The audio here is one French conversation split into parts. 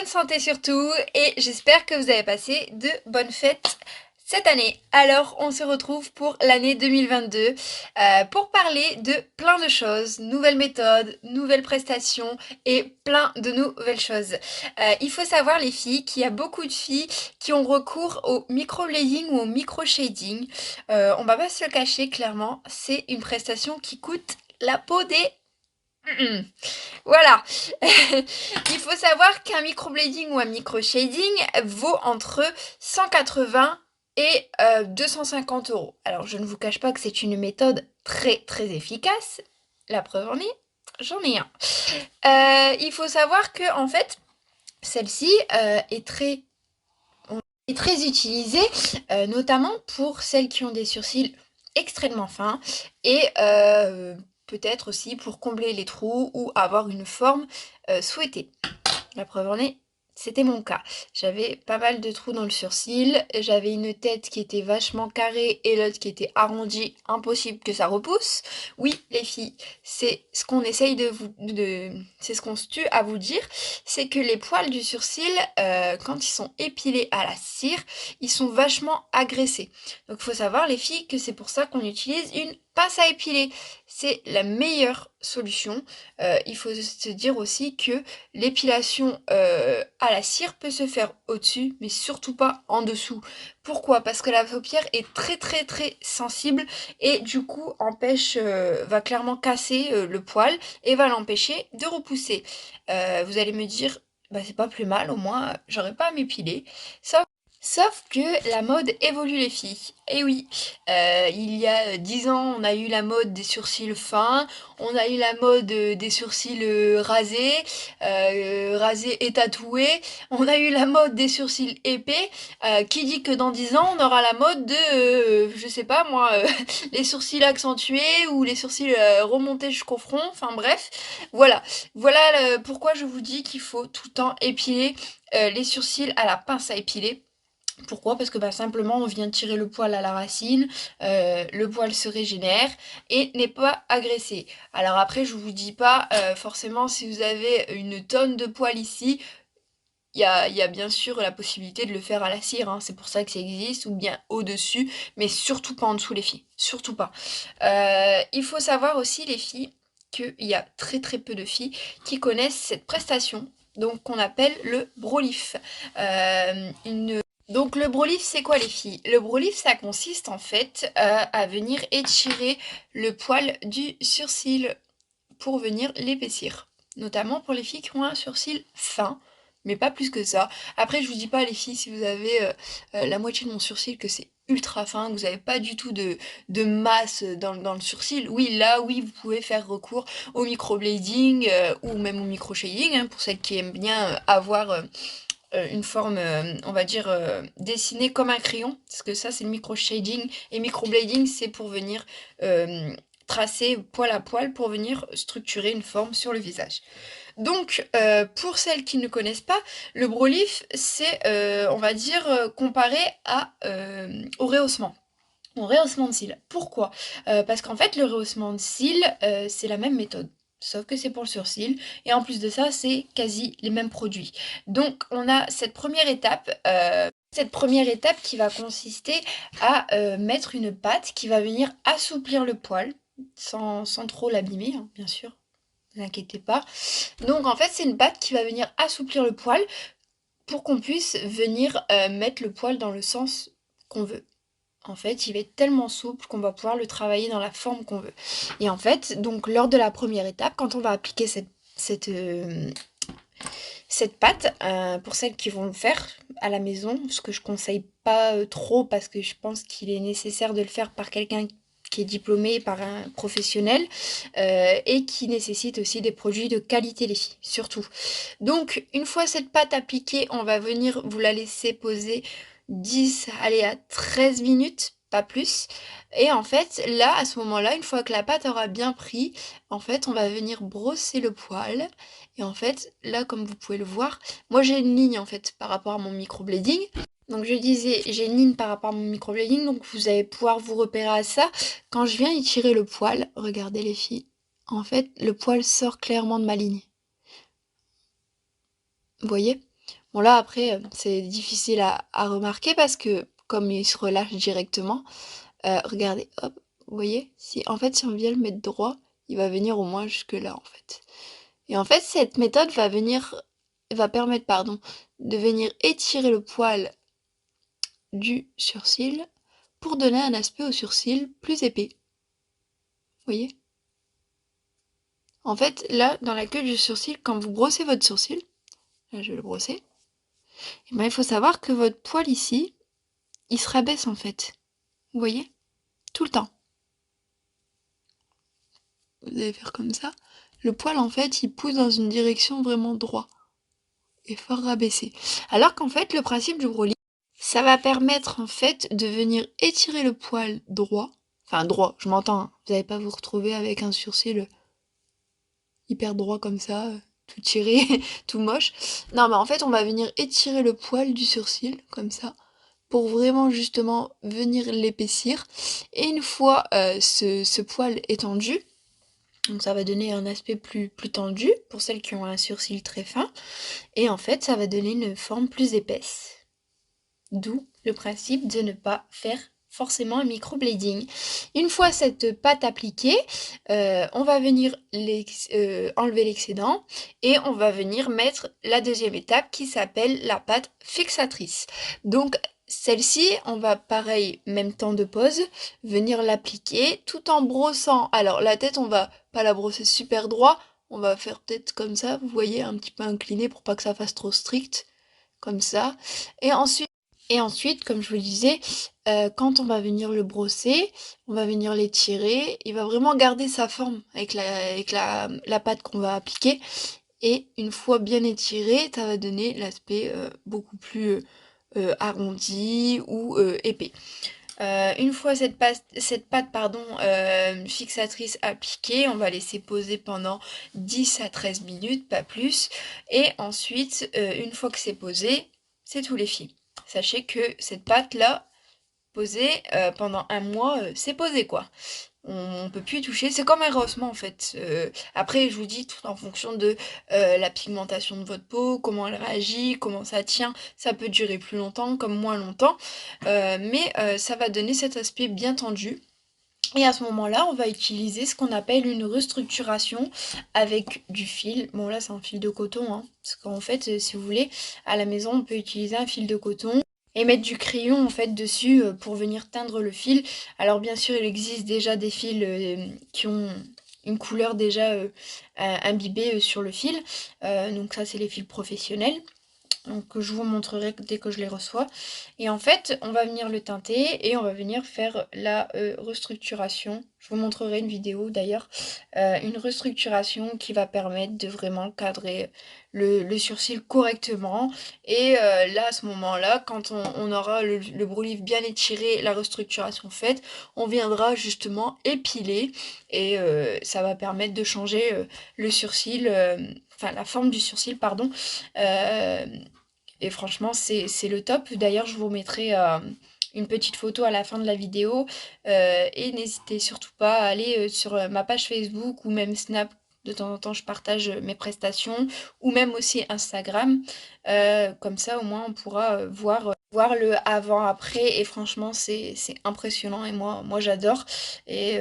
bonne santé surtout et j'espère que vous avez passé de bonnes fêtes cette année. Alors on se retrouve pour l'année 2022 pour parler de plein de choses, nouvelles méthodes, nouvelles prestations et plein de nouvelles choses. Il faut savoir les filles qu'il y a beaucoup de filles qui ont recours au microblading ou au micro-shading. On va pas se le cacher clairement, c'est une prestation qui coûte la peau des... Voilà. Il faut savoir qu'un microblading ou un micro-shading vaut entre 180 et 250 euros. Alors, je ne vous cache pas que c'est une méthode très très efficace. La preuve en est, j'en ai un. Il faut savoir que en fait, celle-ci est très utilisée, notamment pour celles qui ont des sourcils extrêmement fins et peut-être aussi pour combler les trous ou avoir une forme souhaitée. La preuve en est, c'était mon cas. J'avais pas mal de trous dans le sourcil, j'avais une tête qui était vachement carrée et l'autre qui était arrondie, impossible que ça repousse. Oui, les filles, c'est ce qu'on essaye c'est ce qu'on se tue à vous dire, c'est que les poils du sourcil, quand ils sont épilés à la cire, ils sont vachement agressés. Donc il faut savoir les filles que c'est pour ça qu'on utilise une pince à épiler. C'est la meilleure solution. Il faut se dire aussi que l'épilation à la cire peut se faire au-dessus, mais surtout pas en dessous. Pourquoi? Parce que la paupière est très très très sensible et du coup va clairement casser le poil et va l'empêcher de repousser. Vous allez me dire, bah c'est pas plus mal, au moins j'aurais pas à m'épiler. Sauf que la mode évolue les filles. Et oui, il y a 10 ans, on a eu la mode des sourcils fins, on a eu la mode des sourcils rasés et tatoués, on a eu la mode des sourcils épais. Qui dit que dans 10 ans, on aura la mode de, je sais pas moi, les sourcils accentués ou les sourcils remontés jusqu'au front. Enfin bref, voilà. Voilà pourquoi je vous dis qu'il faut tout le temps épiler les sourcils à la pince à épiler. Pourquoi? Parce que bah, simplement on vient tirer le poil à la racine, le poil se régénère et n'est pas agressé. Alors après je vous dis pas forcément si vous avez une tonne de poil ici, il y a bien sûr la possibilité de le faire à la cire, hein, c'est pour ça que ça existe, ou bien au-dessus, mais surtout pas en dessous les filles, surtout pas. Il faut savoir aussi les filles qu'il y a très très peu de filles qui connaissent cette prestation, donc qu'on appelle le brolif. Donc le brolif, c'est quoi les filles? Le brolif, ça consiste en fait à venir étirer le poil du sourcil pour venir l'épaissir. Notamment pour les filles qui ont un sourcil fin, mais pas plus que ça. Après, je vous dis pas les filles, si vous avez la moitié de mon sourcil, que c'est ultra fin, que vous n'avez pas du tout de masse dans le sourcil. Oui, là, oui, vous pouvez faire recours au microblading ou même au micro-shading, hein, pour celles qui aiment bien avoir une forme, on va dire, dessinée comme un crayon, parce que ça c'est le micro-shading, et microblading c'est pour venir tracer poil à poil, pour venir structurer une forme sur le visage. Donc, pour celles qui ne connaissent pas, le brolif, c'est, on va dire, comparé au rehaussement. Au rehaussement de cils. Pourquoi? Parce qu'en fait, le rehaussement de cils, c'est la même méthode. Sauf que c'est pour le surcil. Et en plus de ça, c'est quasi les mêmes produits. Donc, on a cette première étape qui va consister à mettre une pâte qui va venir assouplir le poil, sans trop l'abîmer, hein, bien sûr. Ne vous inquiétez pas. Donc, en fait, c'est une pâte qui va venir assouplir le poil pour qu'on puisse venir mettre le poil dans le sens qu'on veut. En fait, il va être tellement souple qu'on va pouvoir le travailler dans la forme qu'on veut. Et en fait, donc lors de la première étape, quand on va appliquer cette pâte, pour celles qui vont le faire à la maison, ce que je conseille pas trop parce que je pense qu'il est nécessaire de le faire par quelqu'un qui est diplômé, par un professionnel, et qui nécessite aussi des produits de qualité, les filles, surtout. Donc, une fois cette pâte appliquée, on va venir vous la laisser poser 10, allez, à 13 minutes, pas plus. Et en fait, là, à ce moment-là, une fois que la pâte aura bien pris, en fait, on va venir brosser le poil. Et en fait, là, comme vous pouvez le voir, moi j'ai une ligne en fait par rapport à mon microblading. Donc je disais, j'ai une ligne par rapport à mon microblading, donc vous allez pouvoir vous repérer à ça. Quand je viens étirer le poil, regardez les filles, en fait, le poil sort clairement de ma ligne. Vous voyez? Bon là après, c'est difficile à remarquer parce que comme il se relâche directement, regardez, hop, vous voyez? Si en fait, si on vient le mettre droit, il va venir au moins jusque là, en fait. Et en fait, cette méthode va permettre, pardon, de venir étirer le poil du sourcil pour donner un aspect au sourcil plus épais. Vous voyez? En fait, là, dans la queue du sourcil, quand vous brossez votre sourcil, là je vais le brosser, et ben, il faut savoir que votre poil ici, il se rabaisse en fait. Vous voyez? Tout le temps. Vous allez faire comme ça. Le poil en fait, il pousse dans une direction vraiment droite et fort rabaissé. Alors qu'en fait, le principe du brolis, ça va permettre en fait de venir étirer le poil droit. Enfin droit, je m'entends, hein. Vous n'allez pas vous retrouver avec un sourcil hyper droit comme ça, tout tiré, tout moche. Non mais en fait on va venir étirer le poil du sourcil, comme ça, pour vraiment justement venir l'épaissir. Et une fois ce poil étendu, donc ça va donner un aspect plus tendu pour celles qui ont un sourcil très fin. Et en fait ça va donner une forme plus épaisse. D'où le principe de ne pas faire forcément un microblading. Une fois cette pâte appliquée, on va venir enlever l'excédent et on va venir mettre la deuxième étape qui s'appelle la pâte fixatrice. Donc celle-ci, on va pareil, même temps de pause, venir l'appliquer tout en brossant. Alors la tête, on va pas la brosser super droit, on va faire peut-être comme ça, vous voyez, un petit peu incliné pour pas que ça fasse trop strict, comme ça. Et ensuite, comme je vous le disais, quand on va venir le brosser, on va venir l'étirer, il va vraiment garder sa forme avec la pâte qu'on va appliquer. Et une fois bien étiré, ça va donner l'aspect beaucoup plus arrondi ou épais. Une fois cette pâte pardon, fixatrice appliquée, on va laisser poser pendant 10 à 13 minutes, pas plus. Et ensuite, une fois que c'est posé, c'est tout les filles. Sachez que cette pâte-là, posée pendant un mois, c'est posé quoi. On peut plus y toucher, c'est comme un rehaussement en fait. Après, je vous dis tout en fonction de la pigmentation de votre peau, comment elle réagit, comment ça tient. Ça peut durer plus longtemps, comme moins longtemps, mais ça va donner cet aspect bien tendu. Et à ce moment-là, on va utiliser ce qu'on appelle une restructuration avec du fil. Bon là, c'est un fil de coton, hein, parce qu'en fait, si vous voulez, à la maison, on peut utiliser un fil de coton et mettre du crayon en fait dessus pour venir teindre le fil. Alors bien sûr, il existe déjà des fils qui ont une couleur déjà imbibée sur le fil. Donc ça, c'est les fils professionnels. Donc je vous montrerai dès que je les reçois. Et en fait, on va venir le teinter et on va venir faire la restructuration. Je vous montrerai une vidéo d'ailleurs. Une restructuration qui va permettre de vraiment cadrer le sourcil correctement. Et là, à ce moment-là, quand on aura le brow-lift bien étiré, la restructuration faite, on viendra justement épiler. Et ça va permettre de changer le sourcil, enfin la forme du sourcil, pardon. Euh, et franchement, c'est le top. D'ailleurs, je vous mettrai une petite photo à la fin de la vidéo. Et n'hésitez surtout pas à aller sur ma page Facebook ou même Snap. De temps en temps, je partage mes prestations ou même aussi Instagram. Comme ça, au moins, on pourra voir le avant-après. Et franchement, c'est impressionnant. Et moi j'adore. Et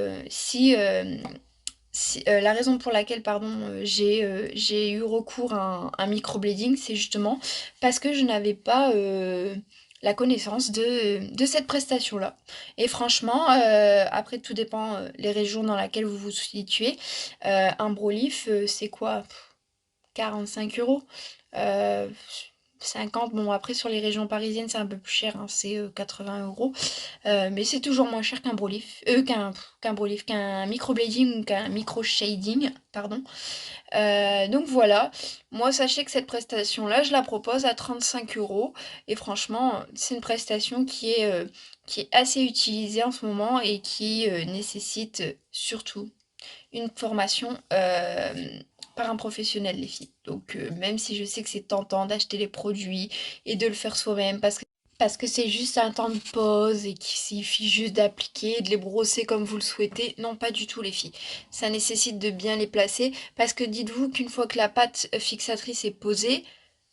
la raison pour laquelle pardon, j'ai eu recours à un microblading, c'est justement parce que je n'avais pas la connaissance de cette prestation-là. Et franchement, après tout dépend les régions dans lesquelles vous vous situez. Un Brolif, c'est quoi? 45 €. Euh, 50, bon après sur les régions parisiennes c'est un peu plus cher, hein, c'est 80 €. Mais c'est toujours moins cher qu'un brolif, qu'un microblading ou qu'un micro-shading, pardon. Donc voilà, moi sachez que cette prestation-là, je la propose à 35 € et franchement, c'est une prestation qui est assez utilisée en ce moment et qui nécessite surtout une formation par un professionnel, les filles. Donc même si je sais que c'est tentant d'acheter les produits et de le faire soi-même parce que c'est juste un temps de pause et qu'il suffit juste d'appliquer et de les brosser comme vous le souhaitez. Non, pas du tout les filles. Ça nécessite de bien les placer parce que dites-vous qu'une fois que la pâte fixatrice est posée,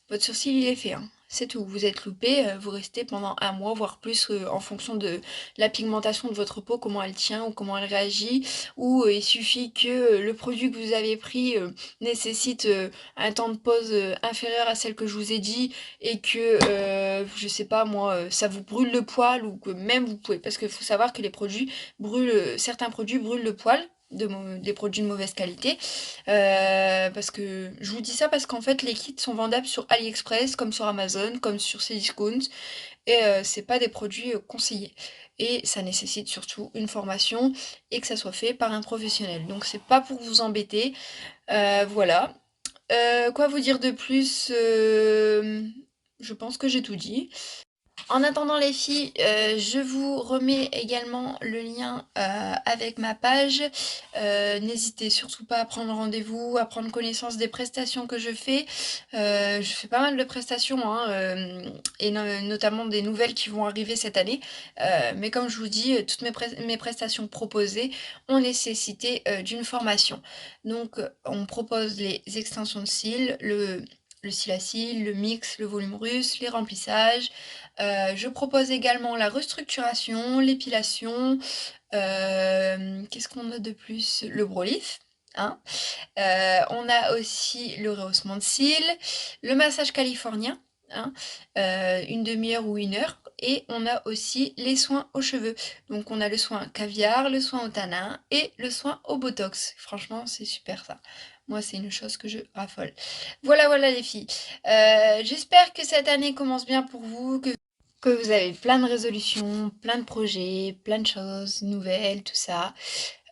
votre sourcil il est fait, hein. C'est tout. Vous êtes loupé, vous restez pendant un mois, voire plus, en fonction de la pigmentation de votre peau, comment elle tient ou comment elle réagit. Ou, il suffit que, le produit que vous avez pris, nécessite, un temps de pause, inférieur à celle que je vous ai dit et que, je sais pas moi, ça vous brûle le poil ou que même vous pouvez parce qu'il faut savoir que les produits brûlent, certains produits brûlent le poil, des produits de mauvaise qualité. Parce que je vous dis ça parce qu'en fait les kits sont vendables sur AliExpress, comme sur Amazon, comme sur Cdiscount et c'est pas des produits, conseillés et ça nécessite surtout une formation et que ça soit fait par un professionnel. Donc c'est pas pour vous embêter, voilà. Quoi vous dire de plus? Je pense que j'ai tout dit. En attendant les filles, je vous remets également le lien avec ma page. N'hésitez surtout pas à prendre rendez-vous, à prendre connaissance des prestations que je fais. Je fais pas mal de prestations, hein, et notamment des nouvelles qui vont arriver cette année. Mais comme je vous dis, toutes mes prestations proposées ont nécessité d'une formation. Donc on propose les extensions de cils, le cil à cils, le mix, le volume russe, les remplissages. Je propose également la restructuration, l'épilation, qu'est-ce qu'on a de plus? Le Brolif, hein. On a aussi le rehaussement de cils, le massage californien, hein, 1/2 heure ou 1 heure et on a aussi les soins aux cheveux. Donc on a le soin caviar, le soin au tanin et le soin au botox. Franchement, c'est super ça. Moi, c'est une chose que je raffole. Voilà, voilà les filles. J'espère que cette année commence bien pour vous, que vous avez plein de résolutions, plein de projets, plein de choses nouvelles, tout ça.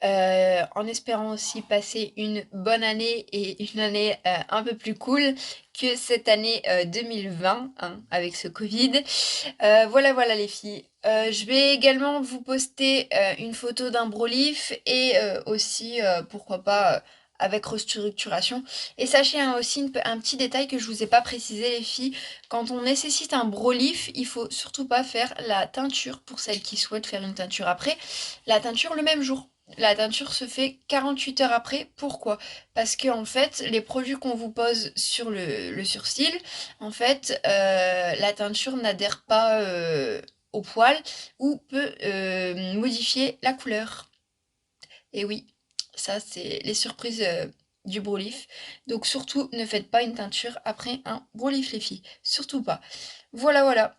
En espérant aussi passer une bonne année et une année un peu plus cool que cette année 2020, hein, avec ce Covid. Voilà, voilà les filles. Je vais également vous poster une photo d'un brolif et aussi, pourquoi pas, avec restructuration. Et sachez hein, aussi un petit détail que je vous ai pas précisé les filles, quand on nécessite un brolif, il faut surtout pas faire la teinture pour celles qui souhaitent faire une teinture après, la teinture le même jour. La teinture se fait 48 heures après. Pourquoi? Parce que en fait, les produits qu'on vous pose sur le surcil, en fait, la teinture n'adhère pas au poil ou peut modifier la couleur. Et oui, ça c'est les surprises du brolif. Donc surtout, ne faites pas une teinture après un brolif les filles. Surtout pas. Voilà, voilà.